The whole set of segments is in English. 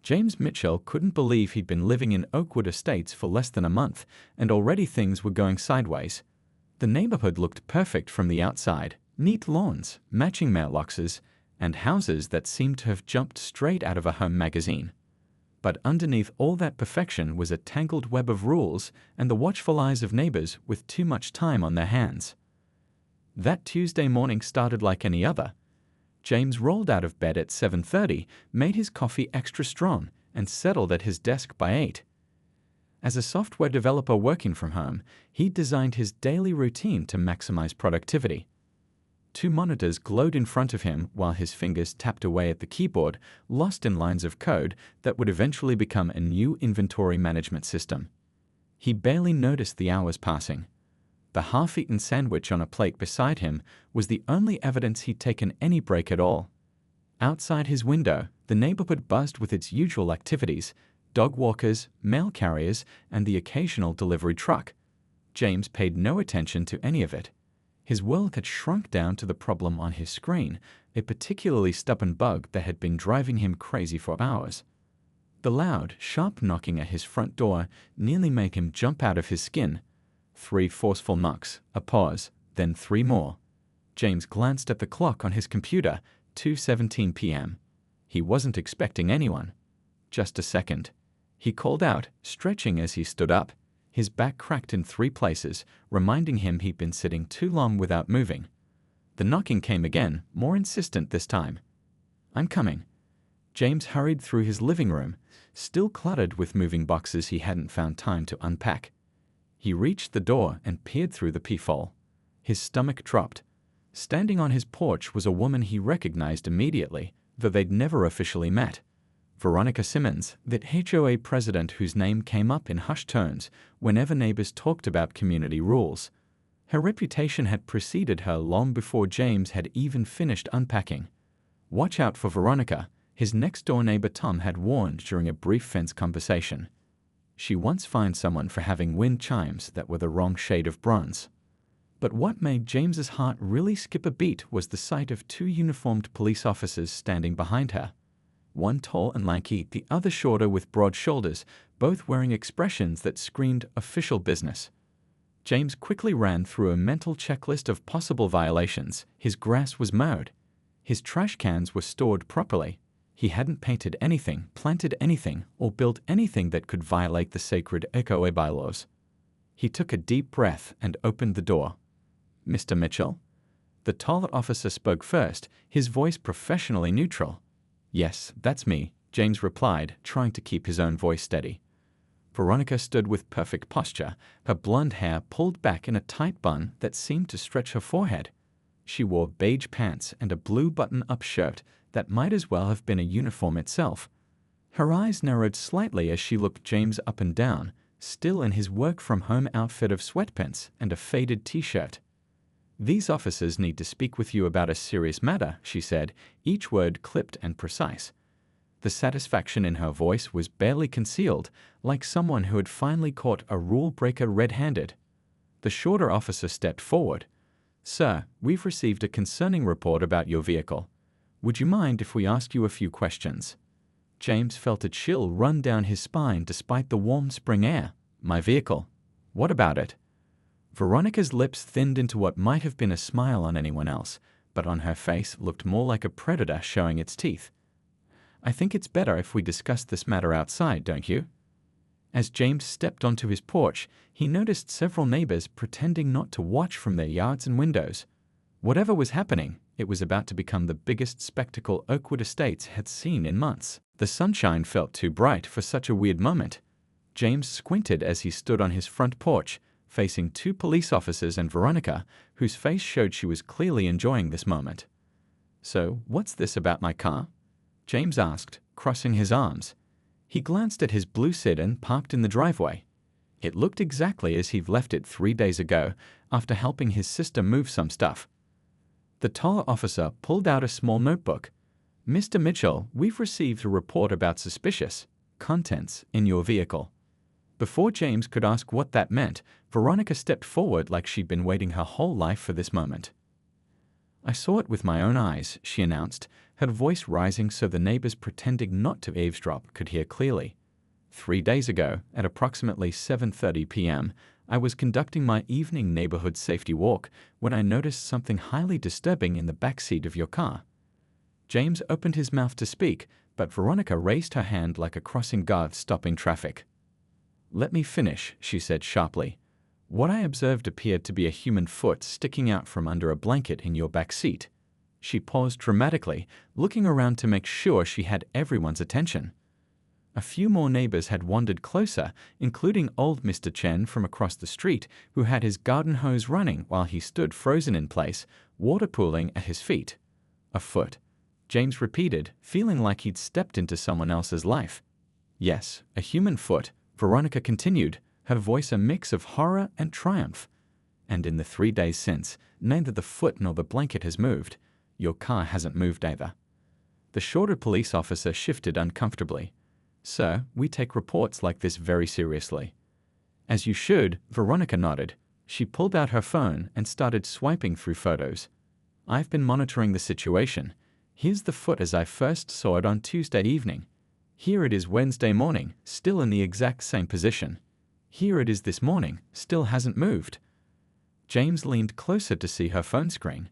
James Mitchell couldn't believe he'd been living in Oakwood Estates for less than a month, and already things were going sideways. The neighborhood looked perfect from the outside: neat lawns, matching mailboxes, and houses that seemed to have jumped straight out of a home magazine. But underneath all that perfection was a tangled web of rules and the watchful eyes of neighbors with too much time on their hands. That Tuesday morning started like any other. James rolled out of bed at 7:30, made his coffee extra strong, and settled at his desk by 8. As a software developer working from home, he designed his daily routine to maximize productivity. 2 monitors glowed in front of him while his fingers tapped away at the keyboard, lost in lines of code that would eventually become a new inventory management system. He barely noticed the hours passing. The half-eaten sandwich on a plate beside him was the only evidence he'd taken any break at all. Outside his window, the neighborhood buzzed with its usual activities: dog walkers, mail carriers, and the occasional delivery truck. James paid no attention to any of it. His world had shrunk down to the problem on his screen, a particularly stubborn bug that had been driving him crazy for hours. The loud, sharp knocking at his front door nearly made him jump out of his skin. 3 forceful knocks, a pause, then 3 more. James glanced at the clock on his computer, 2:17 p.m. He wasn't expecting anyone. Just a second. He called out, stretching as he stood up. His back cracked in 3 places, reminding him he'd been sitting too long without moving. The knocking came again, more insistent this time. "I'm coming." James hurried through his living room, still cluttered with moving boxes he hadn't found time to unpack. He reached the door and peered through the peephole. His stomach dropped. Standing on his porch was a woman he recognized immediately, though they'd never officially met. Veronica Simmons, that HOA president whose name came up in hushed tones whenever neighbors talked about community rules. Her reputation had preceded her long before James had even finished unpacking. "Watch out for Veronica," his next-door neighbor Tom had warned during a brief fence conversation. "She once fined someone for having wind chimes that were the wrong shade of bronze." But what made James's heart really skip a beat was the sight of 2 uniformed police officers standing behind her. One tall and lanky, the other shorter with broad shoulders, both wearing expressions that screamed official business. James quickly ran through a mental checklist of possible violations. His grass was mowed. His trash cans were stored properly. He hadn't painted anything, planted anything, or built anything that could violate the sacred HOA bylaws. He took a deep breath and opened the door. "Mr. Mitchell?" The taller officer spoke first, his voice professionally neutral. "Yes, that's me," James replied, trying to keep his own voice steady. Veronica stood with perfect posture, her blonde hair pulled back in a tight bun that seemed to stretch her forehead. She wore beige pants and a blue button-up shirt that might as well have been a uniform itself. Her eyes narrowed slightly as she looked James up and down, still in his work-from-home outfit of sweatpants and a faded t-shirt. "These officers need to speak with you about a serious matter," she said, each word clipped and precise. The satisfaction in her voice was barely concealed, like someone who had finally caught a rule-breaker red-handed. The shorter officer stepped forward. "Sir, we've received a concerning report about your vehicle. Would you mind if we ask you a few questions?" James felt a chill run down his spine despite the warm spring air. "My vehicle? What about it?" Veronica's lips thinned into what might have been a smile on anyone else, but on her face looked more like a predator showing its teeth. "I think it's better if we discuss this matter outside, don't you?" As James stepped onto his porch, he noticed several neighbors pretending not to watch from their yards and windows. Whatever was happening, it was about to become the biggest spectacle Oakwood Estates had seen in months. The sunshine felt too bright for such a weird moment. James squinted as he stood on his front porch, facing 2 police officers and Veronica, whose face showed she was clearly enjoying this moment. "So, what's this about my car?" James asked, crossing his arms. He glanced at his blue sedan parked in the driveway. It looked exactly as he'd left it 3 days ago, after helping his sister move some stuff. The taller officer pulled out a small notebook. "Mr. Mitchell, we've received a report about suspicious contents in your vehicle." Before James could ask what that meant, Veronica stepped forward like she'd been waiting her whole life for this moment. "I saw it with my own eyes," she announced, her voice rising so the neighbors pretending not to eavesdrop could hear clearly. 3 days ago, at approximately 7:30 p.m., I was conducting my evening neighborhood safety walk when I noticed something highly disturbing in the back seat of your car. James opened his mouth to speak, but Veronica raised her hand like a crossing guard stopping traffic. "Let me finish," she said sharply. "What I observed appeared to be a human foot sticking out from under a blanket in your back seat." She paused dramatically, looking around to make sure she had everyone's attention. A few more neighbors had wandered closer, including old Mr. Chen from across the street, who had his garden hose running while he stood frozen in place, water pooling at his feet. "A foot," James repeated, feeling like he'd stepped into someone else's life. "Yes, a human foot," Veronica continued, her voice a mix of horror and triumph. "And in the 3 days since, neither the foot nor the blanket has moved. Your car hasn't moved either." The shorter police officer shifted uncomfortably. "Sir, we take reports like this very seriously." "As you should," Veronica nodded. She pulled out her phone and started swiping through photos. "I've been monitoring the situation. Here's the foot as I first saw it on Tuesday evening. Here it is Wednesday morning, still in the exact same position. Here it is this morning, still hasn't moved." James leaned closer to see her phone screen.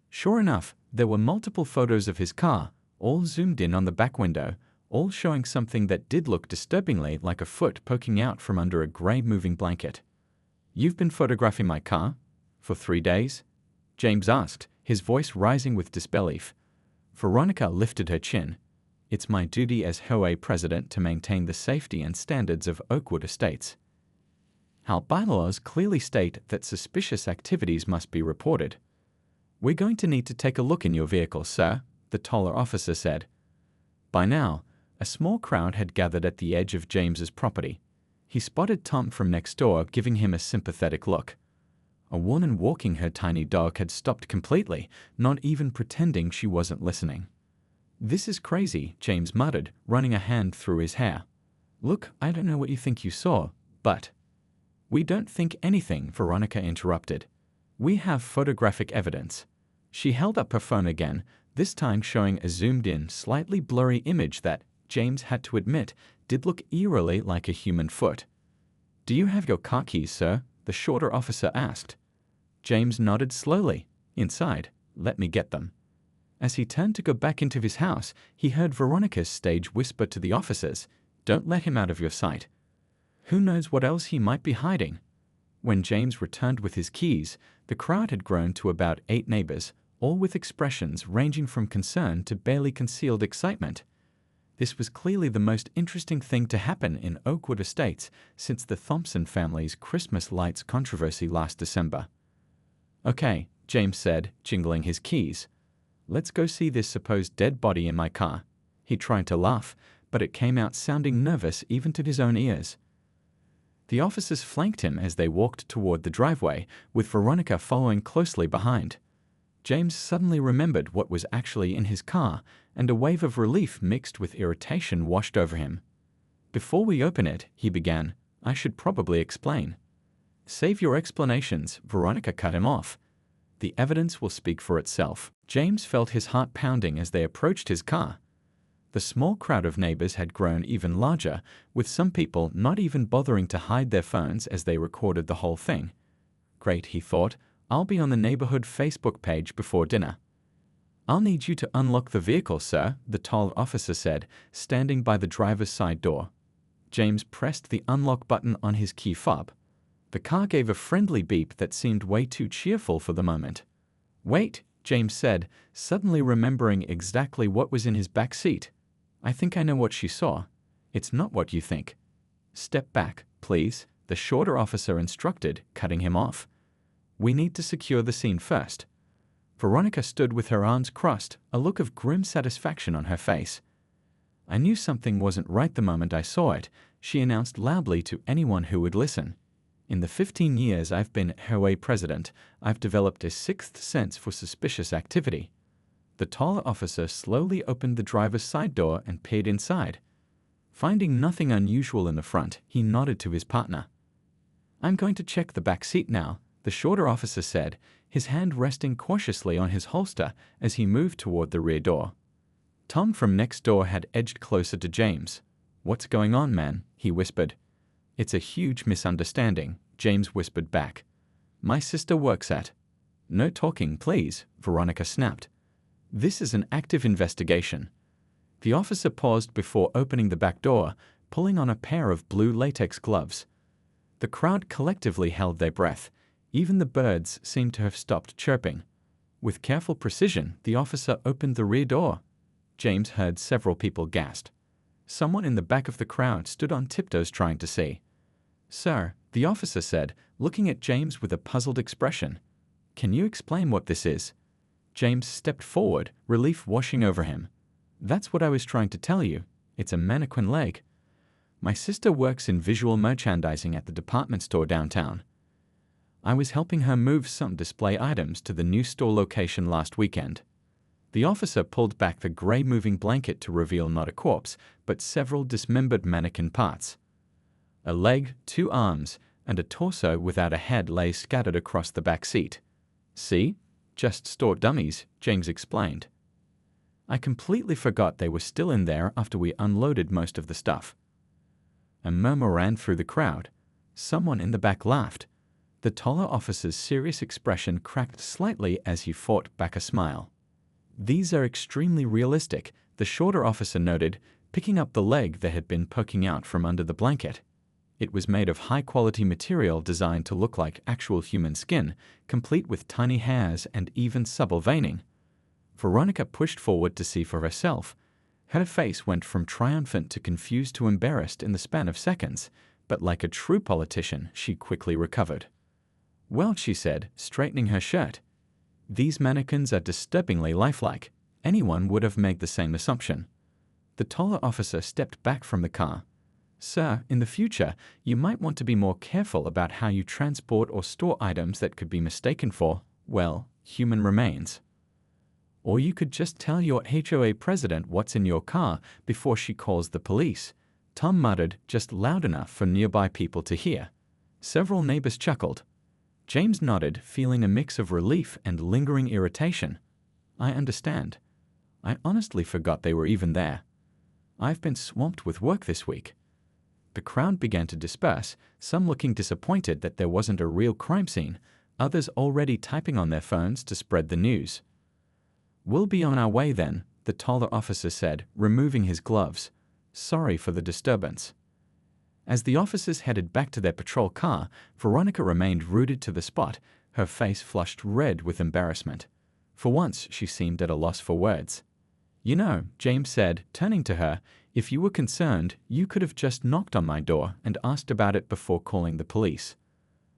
Sure enough, there were multiple photos of his car, all zoomed in on the back window, all showing something that did look disturbingly like a foot poking out from under a gray moving blanket. "You've been photographing my car? For 3 days?" James asked, his voice rising with disbelief. Veronica lifted her chin. "It's my duty as HOA president to maintain the safety and standards of Oakwood Estates. Our bylaws clearly state that suspicious activities must be reported." "We're going to need to take a look in your vehicle, sir," the taller officer said. By now, a small crowd had gathered at the edge of James's property. He spotted Tom from next door, giving him a sympathetic look. A woman walking her tiny dog had stopped completely, not even pretending she wasn't listening. "This is crazy," James muttered, running a hand through his hair. "Look, I don't know what you think you saw, but—" "We don't think anything," Veronica interrupted. "We have photographic evidence." She held up her phone again, this time showing a zoomed-in, slightly blurry image that, James had to admit, did look eerily like a human foot. "Do you have your car keys, sir?" the shorter officer asked. James nodded slowly. "Inside. Let me get them." As he turned to go back into his house, he heard Veronica's stage whisper to the officers, "Don't let him out of your sight. Who knows what else he might be hiding?" When James returned with his keys, the crowd had grown to about 8 neighbors, all with expressions ranging from concern to barely concealed excitement. This was clearly the most interesting thing to happen in Oakwood Estates since the Thompson family's Christmas lights controversy last December. "Okay," James said, jingling his keys. "Let's go see this supposed dead body in my car." He tried to laugh, but it came out sounding nervous even to his own ears. The officers flanked him as they walked toward the driveway, with Veronica following closely behind. James suddenly remembered what was actually in his car, and a wave of relief mixed with irritation washed over him. "Before we open it," he began, "I should probably explain." "Save your explanations," Veronica cut him off. "The evidence will speak for itself." James felt his heart pounding as they approached his car. The small crowd of neighbors had grown even larger, with some people not even bothering to hide their phones as they recorded the whole thing. "Great," he thought. "I'll be on the neighborhood Facebook page before dinner." "I'll need you to unlock the vehicle, sir," the tall officer said, standing by the driver's side door. James pressed the unlock button on his key fob. The car gave a friendly beep that seemed way too cheerful for the moment. "Wait," James said, suddenly remembering exactly what was in his back seat. "I think I know what she saw. It's not what you think." "Step back, please," the shorter officer instructed, cutting him off. "We need to secure the scene first." Veronica stood with her arms crossed, a look of grim satisfaction on her face. "I knew something wasn't right the moment I saw it," she announced loudly to anyone who would listen. "In the 15 years I've been HOA president, I've developed a sixth sense for suspicious activity." The taller officer slowly opened the driver's side door and peered inside. Finding nothing unusual in the front, he nodded to his partner. "I'm going to check the back seat now," the shorter officer said, his hand resting cautiously on his holster as he moved toward the rear door. Tom from next door had edged closer to James. "What's going on, man?" he whispered. "It's a huge misunderstanding," James whispered back. "My sister works at—" "No talking, please," Veronica snapped. "This is an active investigation." The officer paused before opening the back door, pulling on a pair of blue latex gloves. The crowd collectively held their breath. Even the birds seemed to have stopped chirping. With careful precision, the officer opened the rear door. James heard several people gasp. Someone in the back of the crowd stood on tiptoes trying to see. "Sir," the officer said, looking at James with a puzzled expression. "Can you explain what this is?" James stepped forward, relief washing over him. "That's what I was trying to tell you. It's a mannequin leg. My sister works in visual merchandising at the department store downtown. I was helping her move some display items to the new store location last weekend." The officer pulled back the gray moving blanket to reveal not a corpse, but several dismembered mannequin parts. A leg, 2 arms, and a torso without a head lay scattered across the back seat. "See? Just store dummies," James explained. "I completely forgot they were still in there after we unloaded most of the stuff." A murmur ran through the crowd. Someone in the back laughed. The taller officer's serious expression cracked slightly as he fought back a smile. "These are extremely realistic," the shorter officer noted, picking up the leg that had been poking out from under the blanket. It was made of high-quality material designed to look like actual human skin, complete with tiny hairs and even supple veining. Veronica pushed forward to see for herself. Her face went from triumphant to confused to embarrassed in the span of seconds, but like a true politician, she quickly recovered. "Well," she said, straightening her shirt, "these mannequins are disturbingly lifelike. Anyone would have made the same assumption." The taller officer stepped back from the car. "Sir, in the future, you might want to be more careful about how you transport or store items that could be mistaken for, well, human remains. Or you could just tell your HOA president what's in your car before she calls the police," Tom muttered, just loud enough for nearby people to hear. Several neighbors chuckled. James nodded, feeling a mix of relief and lingering irritation. "I understand. I honestly forgot they were even there. I've been swamped with work this week." The crowd began to disperse, some looking disappointed that there wasn't a real crime scene, others already typing on their phones to spread the news. "We'll be on our way then," the taller officer said, removing his gloves. "Sorry for the disturbance." As the officers headed back to their patrol car, Veronica remained rooted to the spot, her face flushed red with embarrassment. For once, she seemed at a loss for words. "You know," James said, turning to her, "if you were concerned, you could have just knocked on my door and asked about it before calling the police."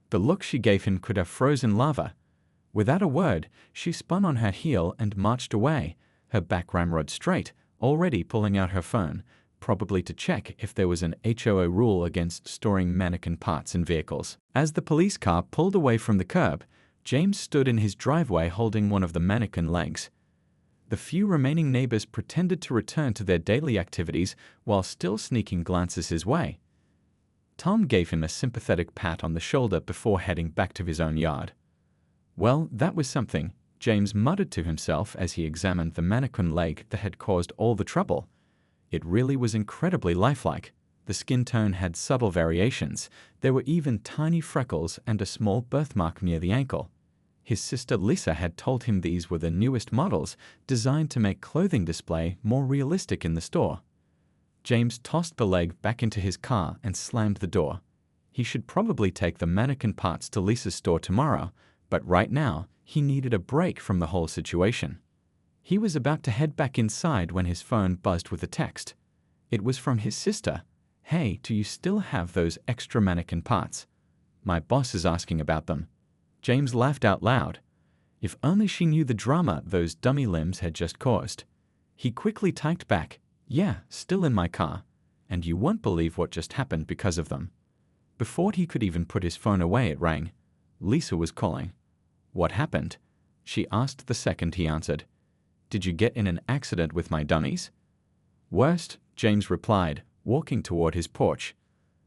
The look she gave him could have frozen lava. Without a word, she spun on her heel and marched away, her back ramrod straight, already pulling out her phone, probably to check if there was an HOA rule against storing mannequin parts in vehicles. As the police car pulled away from the curb, James stood in his driveway holding one of the mannequin legs. The few remaining neighbors pretended to return to their daily activities while still sneaking glances his way. Tom gave him a sympathetic pat on the shoulder before heading back to his own yard. "Well, that was something," James muttered to himself as he examined the mannequin leg that had caused all the trouble. It really was incredibly lifelike. The skin tone had subtle variations. There were even tiny freckles and a small birthmark near the ankle. His sister Lisa had told him these were the newest models, designed to make clothing display more realistic in the store. James tossed the leg back into his car and slammed the door. He should probably take the mannequin parts to Lisa's store tomorrow, but right now, he needed a break from the whole situation. He was about to head back inside when his phone buzzed with a text. It was from his sister. "Hey, do you still have those extra mannequin parts? My boss is asking about them." James laughed out loud. If only she knew the drama those dummy limbs had just caused. He quickly typed back, "Yeah, still in my car. And you won't believe what just happened because of them." Before he could even put his phone away, it rang. Lisa was calling. "What happened?" she asked the second he answered. "Did you get in an accident with my dummies?" "Worst," James replied, walking toward his porch.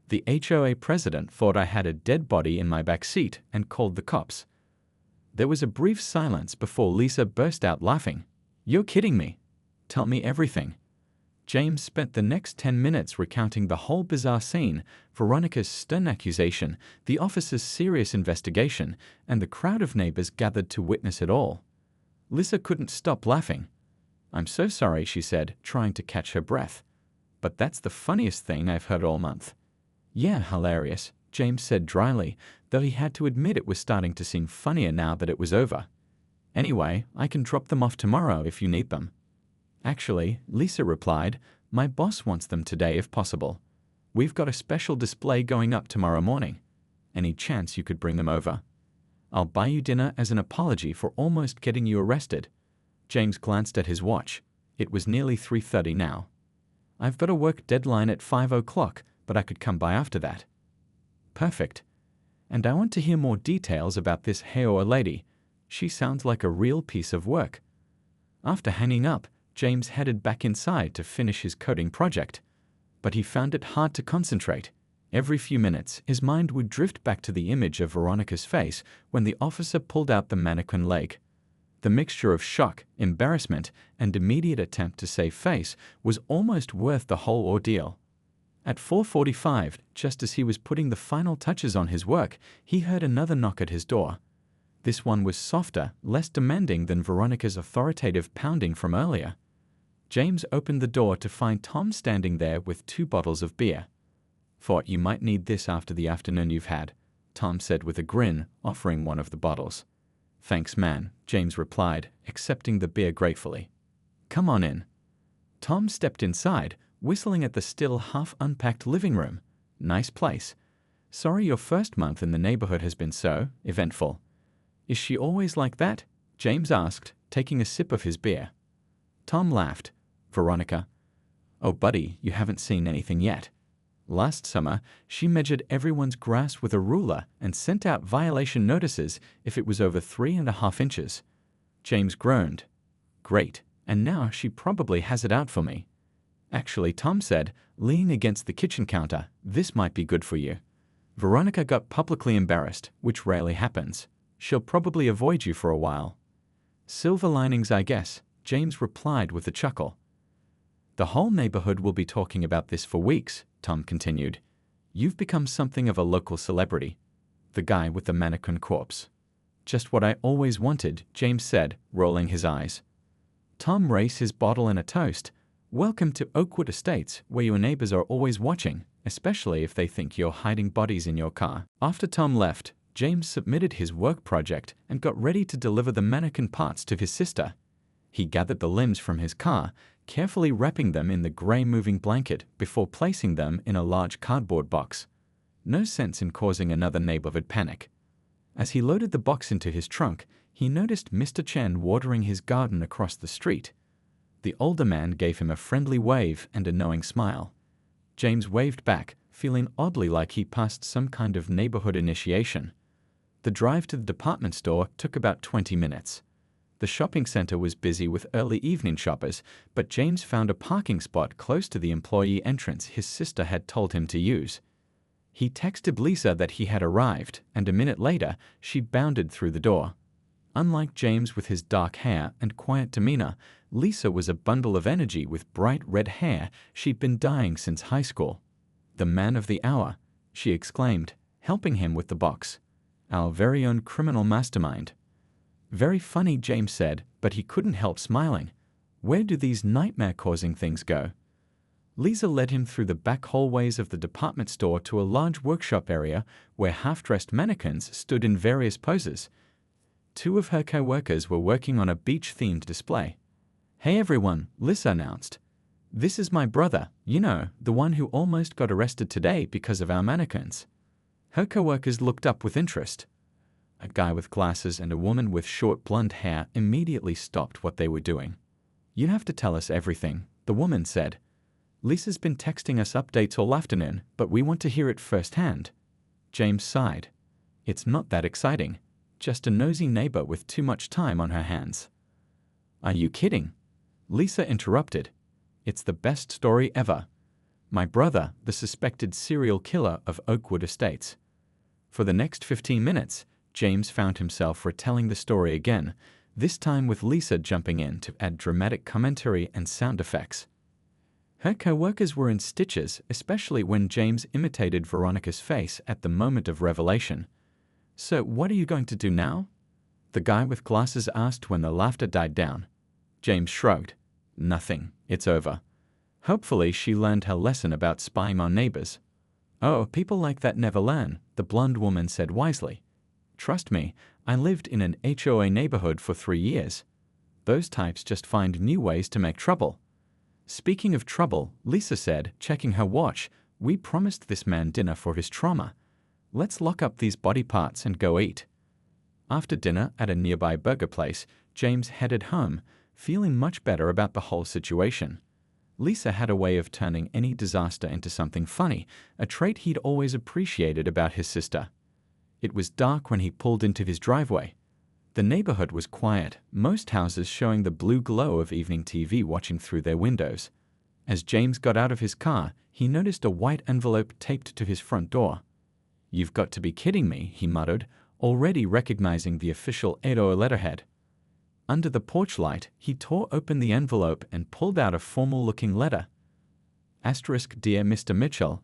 "The HOA president thought I had a dead body in my back seat and called the cops." There was a brief silence before Lisa burst out laughing. "You're kidding me." Tell me everything." James spent the next 10 minutes recounting the whole bizarre scene, Veronica's stern accusation, the officer's serious investigation, and the crowd of neighbors gathered to witness it all. Lisa couldn't stop laughing. "I'm so sorry," she said, trying to catch her breath. "But that's the funniest thing I've heard all month." "Yeah, hilarious," James said dryly, though he had to admit it was starting to seem funnier now that it was over. "Anyway, I can drop them off tomorrow if you need them." "Actually," Lisa replied, "my boss wants them today if possible. We've got a special display going up tomorrow morning. Any chance you could bring them over? I'll buy you dinner as an apology for almost getting you arrested." James glanced at his watch. It was nearly 3:30 now. "I've got a work deadline at 5 o'clock, but I could come by after that." "Perfect. And I want to hear more details about this HOA lady. She sounds like a real piece of work." After hanging up, James headed back inside to finish his coding project. But he found it hard to concentrate. Every few minutes, his mind would drift back to the image of Veronica's face when the officer pulled out the mannequin leg. The mixture of shock, embarrassment, and immediate attempt to save face was almost worth the whole ordeal. At 4:45, just as he was putting the final touches on his work, he heard another knock at his door. This one was softer, less demanding than Veronica's authoritative pounding from earlier. James opened the door to find Tom standing there with 2 bottles of beer. "Thought you might need this after the afternoon you've had," Tom said with a grin, offering one of the bottles. "Thanks, man," James replied, accepting the beer gratefully. "Come on in." Tom stepped inside, whistling at the still half-unpacked living room. "Nice place. Sorry your first month in the neighborhood has been so eventful." "Is she always like that?" James asked, taking a sip of his beer. Tom laughed. "Veronica? Oh, buddy, you haven't seen anything yet. Last summer, she measured everyone's grass with a ruler and sent out violation notices if it was over 3.5 inches. James groaned. "Great, and now she probably has it out for me." "Actually," Tom said, leaning against the kitchen counter, "this might be good for you." Veronica got publicly embarrassed, which rarely happens. "She'll probably avoid you for a while." "Silver linings, I guess," James replied with a chuckle. "The whole neighborhood will be talking about this for weeks," Tom continued. "You've become something of a local celebrity." The guy with the mannequin corpse. "Just what I always wanted," James said, rolling his eyes. Tom raised his bottle and a toast. "Welcome to Oakwood Estates, where your neighbors are always watching, especially if they think you're hiding bodies in your car." After Tom left, James submitted his work project and got ready to deliver the mannequin parts to his sister. He gathered the limbs from his car, carefully wrapping them in the gray moving blanket before placing them in a large cardboard box. No sense in causing another neighborhood panic. As he loaded the box into his trunk, he noticed Mr. Chen watering his garden across the street. The older man gave him a friendly wave and a knowing smile. James waved back, feeling oddly like he passed some kind of neighborhood initiation. The drive to the department store took about 20 minutes. The shopping center was busy with early evening shoppers, but James found a parking spot close to the employee entrance his sister had told him to use. He texted Lisa that he had arrived, and a minute later, she bounded through the door. Unlike James with his dark hair and quiet demeanor, Lisa was a bundle of energy with bright red hair she'd been dyeing since high school. "The man of the hour," she exclaimed, helping him with the box. "Our very own criminal mastermind." "Very funny," James said, but he couldn't help smiling. "Where do these nightmare-causing things go?" Lisa led him through the back hallways of the department store to a large workshop area where half-dressed mannequins stood in various poses. 2 of her co-workers were working on a beach-themed display. "Hey everyone," Lisa announced. "This is my brother, the one who almost got arrested today because of our mannequins." Her co-workers looked up with interest. A guy with glasses and a woman with short blonde hair immediately stopped what they were doing. "You have to tell us everything," the woman said. "Lisa's been texting us updates all afternoon, but we want to hear it firsthand." James sighed. "It's not that exciting. Just a nosy neighbor with too much time on her hands." "Are you kidding?" Lisa interrupted. "It's the best story ever. My brother, the suspected serial killer of Oakwood Estates." For the next 15 minutes, James found himself retelling the story again, this time with Lisa jumping in to add dramatic commentary and sound effects. Her co-workers were in stitches, especially when James imitated Veronica's face at the moment of revelation. "So what are you going to do now?" the guy with glasses asked when the laughter died down. James shrugged. "Nothing. It's over." Hopefully she learned her lesson about spying on neighbors. "Oh, people like that never learn," the blonde woman said wisely. "Trust me, I lived in an HOA neighborhood for 3 years. Those types just find new ways to make trouble." Speaking of trouble, Lisa said, checking her watch, "We promised this man dinner for his trauma. Let's lock up these body parts and go eat." After dinner at a nearby burger place, James headed home, feeling much better about the whole situation. Lisa had a way of turning any disaster into something funny, a trait he'd always appreciated about his sister. It was dark when he pulled into his driveway. The neighborhood was quiet, most houses showing the blue glow of evening TV watching through their windows. As James got out of his car, he noticed a white envelope taped to his front door. "You've got to be kidding me," he muttered, already recognizing the official HOA letterhead. Under the porch light, he tore open the envelope and pulled out a formal-looking letter. "Dear Mr. Mitchell,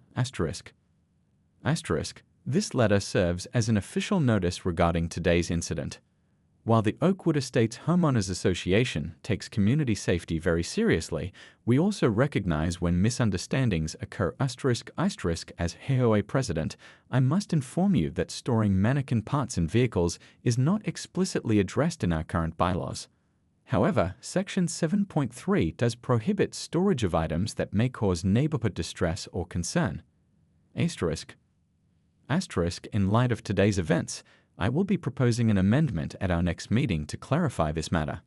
this letter serves as an official notice regarding today's incident. While the Oakwood Estates Homeowners Association takes community safety very seriously, we also recognize when misunderstandings occur. As HOA president, I must inform you that storing mannequin parts in vehicles is not explicitly addressed in our current bylaws. However, Section 7.3 does prohibit storage of items that may cause neighborhood distress or concern. In light of today's events, I will be proposing an amendment at our next meeting to clarify this matter.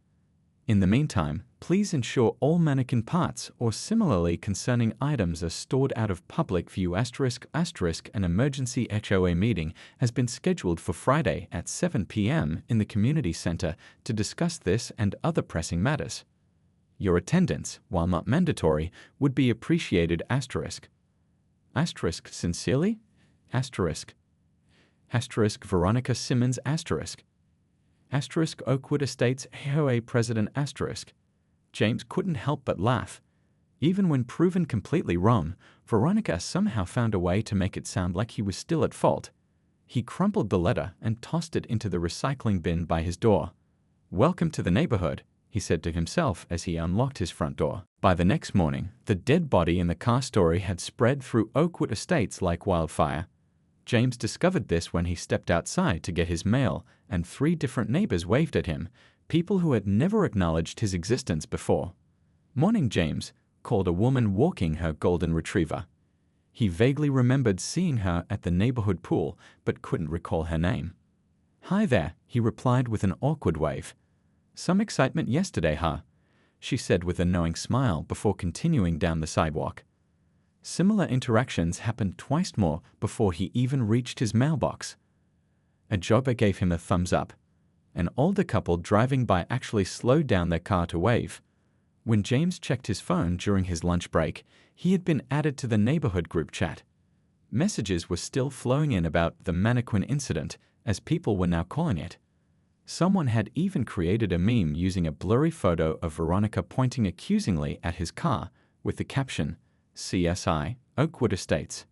In the meantime, please ensure all mannequin parts or similarly concerning items are stored out of public view. An emergency HOA meeting has been scheduled for Friday at 7 p.m. in the community center to discuss this and other pressing matters. Your attendance, while not mandatory, would be appreciated. Sincerely? Veronica Simmons Oakwood Estates HOA President James couldn't help but laugh. Even when proven completely wrong, Veronica somehow found a way to make it sound like he was still at fault. He crumpled the letter and tossed it into the recycling bin by his door. "Welcome to the neighborhood," he said to himself as he unlocked his front door. By the next morning, the dead body in the car story had spread through Oakwood Estates like wildfire. James discovered this when he stepped outside to get his mail, and 3 different neighbors waved at him, people who had never acknowledged his existence before. "Morning, James," called a woman walking her golden retriever. He vaguely remembered seeing her at the neighborhood pool, but couldn't recall her name. "Hi there," he replied with an awkward wave. "Some excitement yesterday, huh?" she said with a knowing smile before continuing down the sidewalk. Similar interactions happened twice more before he even reached his mailbox. A jogger gave him a thumbs up. An older couple driving by actually slowed down their car to wave. When James checked his phone during his lunch break, he had been added to the neighborhood group chat. Messages were still flowing in about the mannequin incident, as people were now calling it. Someone had even created a meme using a blurry photo of Veronica pointing accusingly at his car, with the caption, "CSI, Oakwood Estates."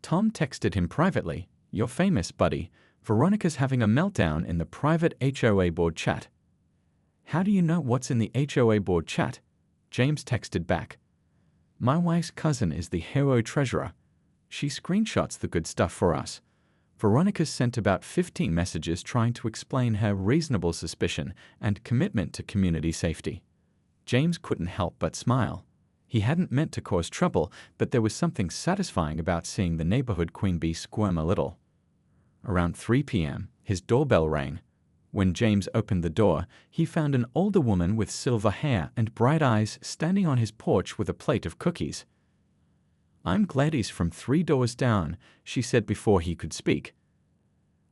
Tom texted him privately, "You're famous, buddy. Veronica's having a meltdown in the private HOA board chat." "How do you know what's in the HOA board chat?" James texted back. "My wife's cousin is the HOA treasurer. She screenshots the good stuff for us." Veronica sent about 15 messages trying to explain her reasonable suspicion and commitment to community safety. James couldn't help but smile. He hadn't meant to cause trouble, but there was something satisfying about seeing the neighborhood queen bee squirm a little. Around 3 p.m., his doorbell rang. When James opened the door, he found an older woman with silver hair and bright eyes standing on his porch with a plate of cookies. "I'm Gladys from 3 doors down," she said before he could speak.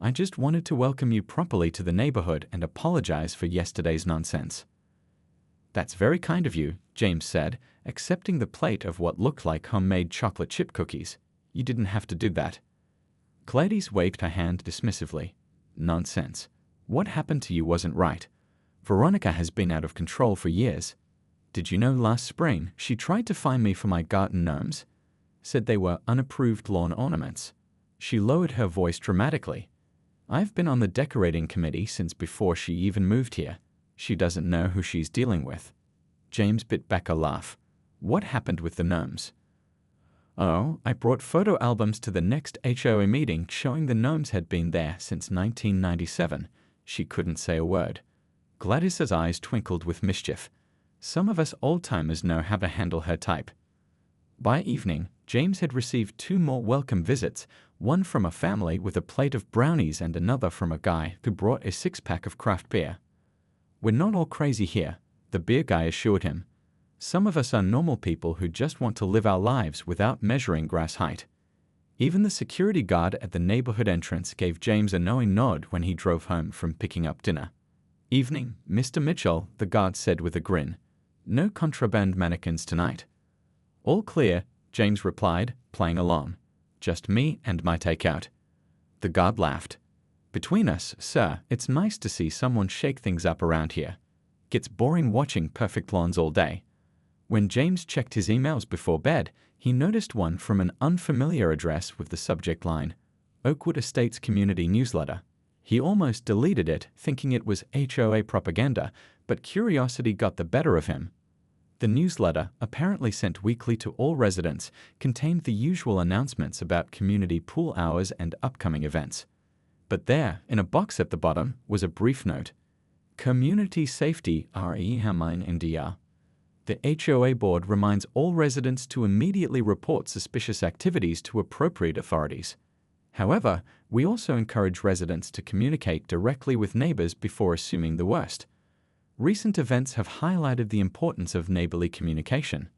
"I just wanted to welcome you properly to the neighborhood and apologize for yesterday's nonsense." "That's very kind of you," James said, accepting the plate of what looked like homemade chocolate chip cookies. "You didn't have to do that." Gladys waved her hand dismissively. "Nonsense. What happened to you wasn't right. Veronica has been out of control for years. Did you know last spring she tried to fine me for my garden gnomes? Said they were unapproved lawn ornaments. She lowered her voice dramatically. I've been on the decorating committee since before she even moved here. She doesn't know who she's dealing with. James bit back a laugh. What happened with the gnomes? Oh, I brought photo albums to the next HOA meeting showing the gnomes had been there since 1997. She couldn't say a word. Gladys's eyes twinkled with mischief. Some of us old-timers know how to handle her type. By evening, James had received 2 more welcome visits, one from a family with a plate of brownies and another from a guy who brought a 6-pack of craft beer. We're not all crazy here, the beer guy assured him. Some of us are normal people who just want to live our lives without measuring grass height. Even the security guard at the neighborhood entrance gave James a knowing nod when he drove home from picking up dinner. Evening, Mr. Mitchell, the guard said with a grin. No contraband mannequins tonight. All clear, James replied, playing along. Just me and my takeout. The guard laughed. Between us, sir, it's nice to see someone shake things up around here. Gets boring watching perfect lawns all day. When James checked his emails before bed, he noticed one from an unfamiliar address with the subject line, Oakwood Estates Community Newsletter. He almost deleted it, thinking it was HOA propaganda, but curiosity got the better of him. The newsletter, apparently sent weekly to all residents, contained the usual announcements about community pool hours and upcoming events. But there, in a box at the bottom, was a brief note. Community Safety RE-NDR. The HOA board reminds all residents to immediately report suspicious activities to appropriate authorities. However, we also encourage residents to communicate directly with neighbors before assuming the worst. Recent events have highlighted the importance of neighborly communication.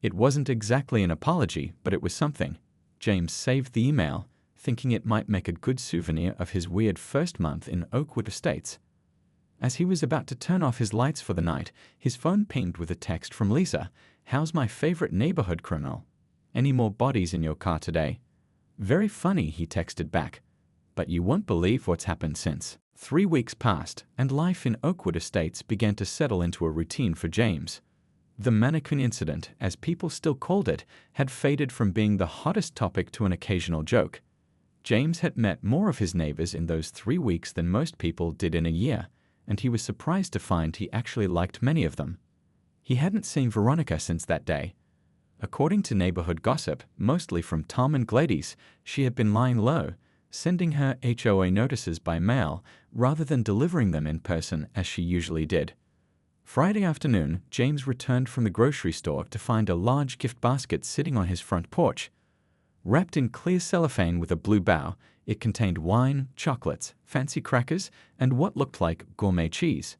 It wasn't exactly an apology, but it was something. James saved the email, thinking it might make a good souvenir of his weird first month in Oakwood Estates. As he was about to turn off his lights for the night, his phone pinged with a text from Lisa. How's my favorite neighborhood criminal? Any more bodies in your car today? Very funny, he texted back. But you won't believe what's happened since. 3 weeks passed, and life in Oakwood Estates began to settle into a routine for James. The mannequin incident, as people still called it, had faded from being the hottest topic to an occasional joke. James had met more of his neighbors in those 3 weeks than most people did in a year, and he was surprised to find he actually liked many of them. He hadn't seen Veronica since that day. According to neighborhood gossip, mostly from Tom and Gladys, she had been lying low, sending her HOA notices by mail rather than delivering them in person as she usually did. Friday afternoon, James returned from the grocery store to find a large gift basket sitting on his front porch. Wrapped in clear cellophane with a blue bow, it contained wine, chocolates, fancy crackers, and what looked like gourmet cheese.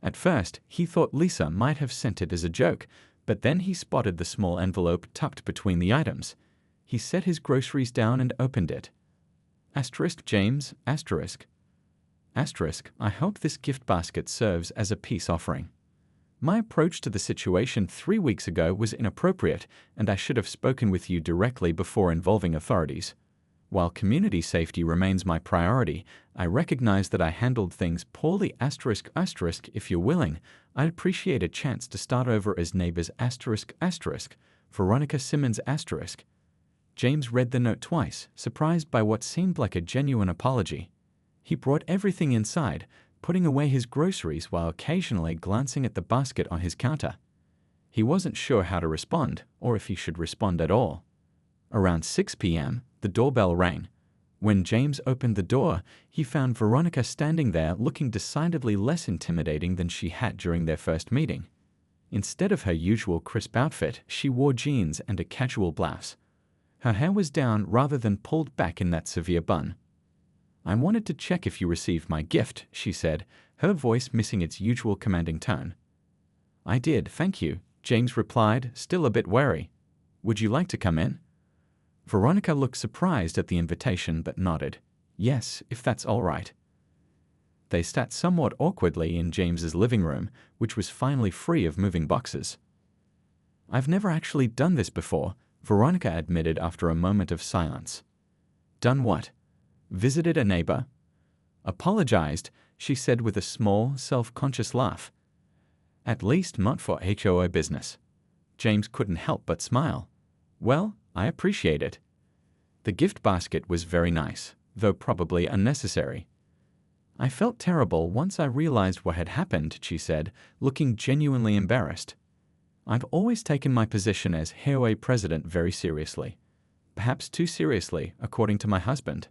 At first, he thought Lisa might have sent it as a joke, but then he spotted the small envelope tucked between the items. He set his groceries down and opened it. James, I hope this gift basket serves as a peace offering. My approach to the situation 3 weeks ago was inappropriate, and I should have spoken with you directly before involving authorities. While community safety remains my priority, I recognize that I handled things poorly. If you're willing, I'd appreciate a chance to start over as neighbors Veronica Simmons James read the note twice, surprised by what seemed like a genuine apology. He brought everything inside, putting away his groceries while occasionally glancing at the basket on his counter. He wasn't sure how to respond, or if he should respond at all. Around 6 p.m., the doorbell rang. When James opened the door, he found Veronica standing there looking decidedly less intimidating than she had during their first meeting. Instead of her usual crisp outfit, she wore jeans and a casual blouse. Her hair was down rather than pulled back in that severe bun. I wanted to check if you received my gift, she said, her voice missing its usual commanding tone. I did, thank you, James replied, still a bit wary. Would you like to come in? Veronica looked surprised at the invitation but nodded. Yes, if that's all right. They sat somewhat awkwardly in James's living room, which was finally free of moving boxes. I've never actually done this before, Veronica admitted after a moment of silence. Done what? Visited a neighbor? Apologized, she said with a small, self-conscious laugh. At least not for HOA business. James couldn't help but smile. Well, I appreciate it. The gift basket was very nice, though probably unnecessary. I felt terrible once I realized what had happened, she said, looking genuinely embarrassed. I've always taken my position as HOA president very seriously. Perhaps too seriously, according to my husband.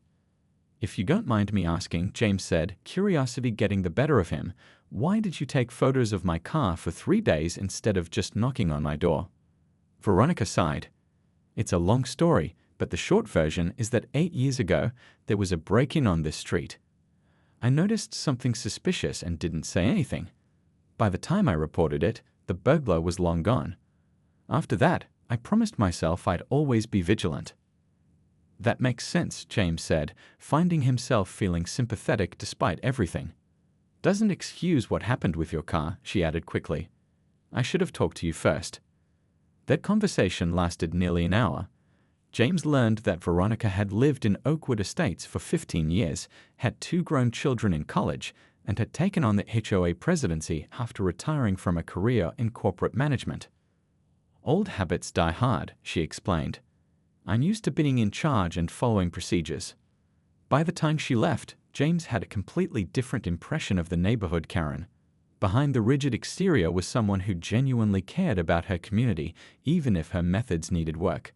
If you don't mind me asking, James said, curiosity getting the better of him, why did you take photos of my car for 3 days instead of just knocking on my door? Veronica sighed. It's a long story, but the short version is that 8 years ago, there was a break-in on this street. I noticed something suspicious and didn't say anything. By the time I reported it, the burglar was long gone. After that, I promised myself I'd always be vigilant. That makes sense, James said, finding himself feeling sympathetic despite everything. Doesn't excuse what happened with your car, she added quickly. I should have talked to you first. That conversation lasted nearly an hour. James learned that Veronica had lived in Oakwood Estates for 15 years, had 2 grown children in college, and had taken on the HOA presidency after retiring from a career in corporate management. Old habits die hard, she explained. I'm used to being in charge and following procedures. By the time she left, James had a completely different impression of the neighborhood Karen. Behind the rigid exterior was someone who genuinely cared about her community, even if her methods needed work.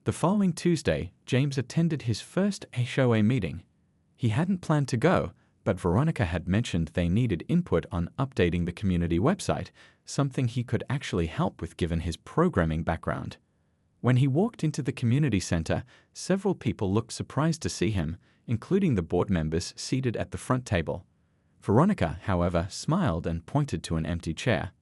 The following Tuesday, James attended his first HOA meeting. He hadn't planned to go, but Veronica had mentioned they needed input on updating the community website, something he could actually help with given his programming background. When he walked into the community center, several people looked surprised to see him, including the board members seated at the front table. Veronica, however, smiled and pointed to an empty chair.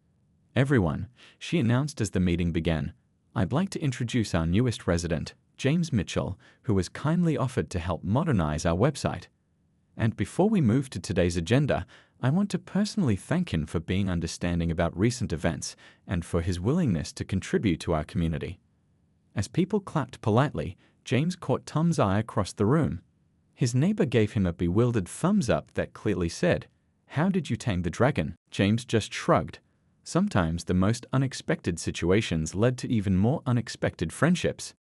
Everyone, she announced as the meeting began, I'd like to introduce our newest resident, James Mitchell, who has kindly offered to help modernize our website. And before we move to today's agenda, I want to personally thank him for being understanding about recent events and for his willingness to contribute to our community. As people clapped politely, James caught Tom's eye across the room. His neighbor gave him a bewildered thumbs up that clearly said, How did you tame the dragon? James just shrugged. Sometimes the most unexpected situations led to even more unexpected friendships.